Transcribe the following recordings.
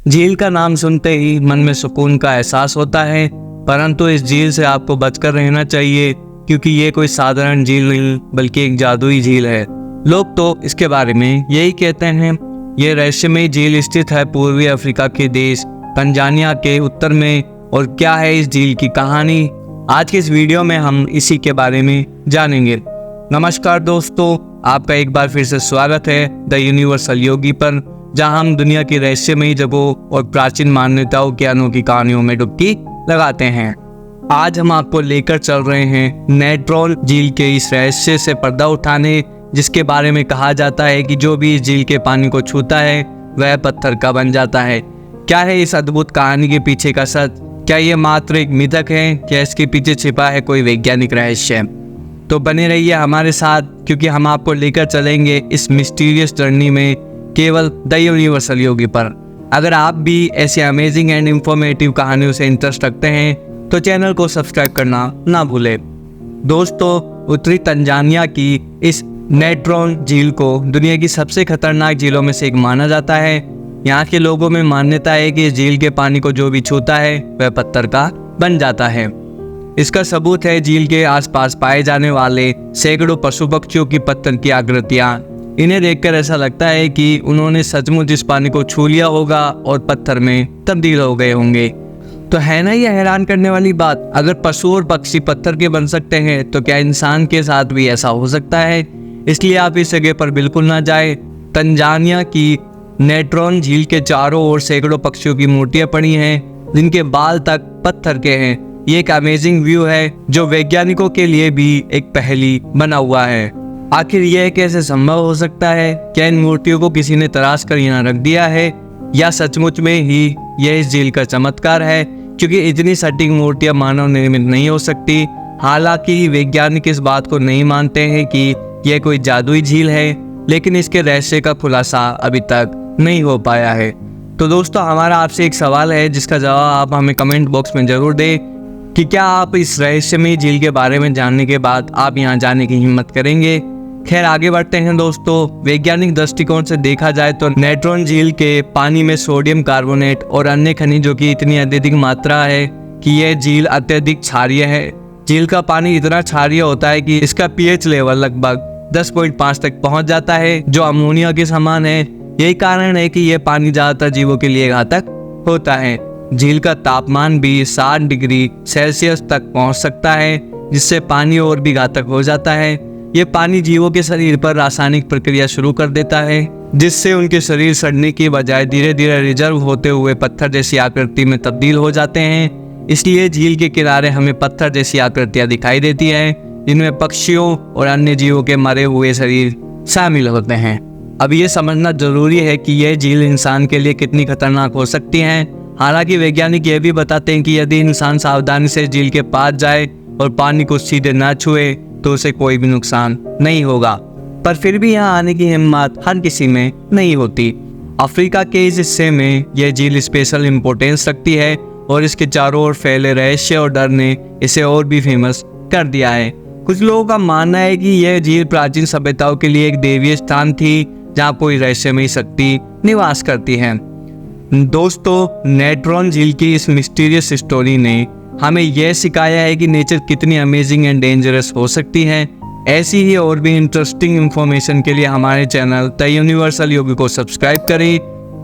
झील का नाम सुनते ही मन में सुकून का एहसास होता है, परंतु इस झील से आपको बचकर रहना चाहिए क्योंकि ये कोई साधारण झील नहीं बल्कि एक जादुई झील है। लोग तो इसके बारे में यही कहते हैं। ये रहस्यमयी झील स्थित है पूर्वी अफ्रीका के देश तंजानिया के उत्तर में। और क्या है इस झील की कहानी, आज की इस वीडियो में हम इसी के बारे में जानेंगे। नमस्कार दोस्तों, आपका एक बार फिर से स्वागत है द यूनिवर्सल योगी पर, जहां हम दुनिया की रहस्यमयी जगहों और प्राचीन मान्यताओं की अनोखी कहानियों में डुबकी लगाते हैं। आज हम आपको लेकर चल रहे हैं नेट्रॉन झील के इस रहस्य से पर्दा उठाने, जिसके बारे में कहा जाता है कि जो भी इस झील के पानी को छूता है वह पत्थर का बन जाता है। क्या है इस अद्भुत कहानी के पीछे का सच? क्या ये मात्र एक मिथक है? क्या इसके पीछे छिपा है कोई वैज्ञानिक रहस्य? तो बने रहिए हमारे साथ, क्योंकि हम आपको लेकर चलेंगे इस मिस्टीरियस जर्नी में केवल द यूनिवर्सल योगी पर। अगर आप भी ऐसे अमेजिंग एंड इंफॉर्मेटिव कहानियों से इंटरेस्ट रखते हैं तो चैनल को सब्सक्राइब करना ना भूलें। दोस्तों, उत्तरी तंजानिया की इस नेट्रॉन झील को दुनिया की सबसे खतरनाक झीलों में से एक माना जाता है। यहाँ के लोगों में मान्यता है कि इस झील के पानी को जो भी छूता है वह पत्थर का बन जाता है। इसका सबूत है झील के आसपास पाए जाने वाले सैकड़ों पशु पक्षियों की पत्थर की आकृतियाँ। इन्हें देखकर ऐसा लगता है कि उन्होंने सचमुच इस पानी को छू लिया होगा और पत्थर में तब्दील हो गए होंगे। तो है ना ये हैरान करने वाली बात, अगर पशु और पक्षी पत्थर के बन सकते हैं तो क्या इंसान के साथ भी ऐसा हो सकता है? इसलिए आप इस जगह पर बिल्कुल ना जाए। तंजानिया की नेट्रॉन झील के चारों ओर सैकड़ों पक्षियों की मूर्तियां पड़ी हैं जिनके बाल तक पत्थर के हैं। ये एक अमेजिंग व्यू है जो वैज्ञानिकों के लिए भी एक पहेली बना हुआ है। आखिर यह कैसे संभव हो सकता है? क्या इन मूर्तियों को किसी ने तराश कर यहाँ रख दिया है या सचमुच में ही यह इस झील का चमत्कार है? क्योंकि इतनी सटीक मूर्तियां मानव निर्मित नहीं हो सकती। हालांकि वैज्ञानिक इस बात को नहीं मानते हैं कि यह कोई जादुई झील है, लेकिन इसके रहस्य का खुलासा अभी तक नहीं हो पाया है। तो दोस्तों, हमारा आपसे एक सवाल है जिसका जवाब आप हमें कमेंट बॉक्स में जरूर दें कि क्या आप इस रहस्यमयी झील के बारे में जानने के बाद आप यहाँ जाने की हिम्मत करेंगे? खैर, आगे बढ़ते हैं दोस्तों। वैज्ञानिक दृष्टिकोण से देखा जाए तो नेट्रॉन झील के पानी में सोडियम कार्बोनेट और अन्य खनिजों की इतनी अत्यधिक मात्रा है कि यह झील अत्यधिक क्षारीय है। झील का पानी इतना क्षारीय होता है कि इसका पीएच लेवल लगभग 10.5 तक पहुंच जाता है, जो अमोनिया के समान है। यही कारण है कि यह पानी ज्यादातर जीवों के लिए घातक होता है। झील का तापमान भी 60 डिग्री सेल्सियस तक पहुंच सकता है, जिससे पानी और भी घातक हो जाता है। ये पानी जीवों के शरीर पर रासायनिक प्रक्रिया शुरू कर देता है, जिससे उनके शरीर सड़ने की बजाय धीरे धीरे रिजर्व होते हुए पत्थर जैसी आकृति में तब्दील हो जाते हैं। इसलिए झील के किनारे हमें पत्थर जैसी आकृतियां दिखाई देती हैं, जिनमें पक्षियों और अन्य जीवों के मरे हुए शरीर शामिल होते हैं। अब ये समझना जरूरी है कि यह झील इंसान के लिए कितनी खतरनाक हो सकती है। हालांकि वैज्ञानिक ये भी बताते हैं कि यदि इंसान सावधानी से झील के पास जाए और पानी को सीधे न छुए तो उसे कोई भी नुकसान नहीं होगा। पर फिर भी यहाँ आने की हिम्मत हर किसी में नहीं होती। अफ्रीका के इस हिस्से में यह झील स्पेशल इम्पोर्टेंस रखती है और इसके चारों ओर फैले रहस्य और डर ने इसे और भी फेमस कर दिया है। कुछ लोगों का मानना है कि यह झील प्राचीन सभ्यताओं के लिए एक देवीय स्थान थी, जहाँ कोई रहस्यमयी शक्ति निवास करती है। दोस्तों, नेट्रॉन झील की इस मिस्टीरियस स्टोरी ने हमें यह सिखाया है कि नेचर कितनी अमेजिंग एंड डेंजरस हो सकती है। ऐसी ही और भी इंटरेस्टिंग इंफॉर्मेशन के लिए हमारे चैनल द यूनिवर्सल योगी को सब्सक्राइब करें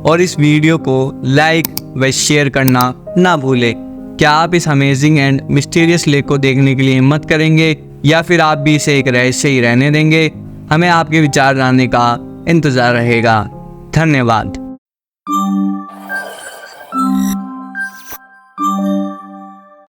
और इस वीडियो को लाइक व शेयर करना ना भूलें। क्या आप इस अमेजिंग एंड मिस्टीरियस लेक को देखने के लिए हिम्मत करेंगे या फिर आप भी इसे एक रहस्य ही रहने देंगे? हमें आपके विचार जानने का इंतजार रहेगा। धन्यवाद।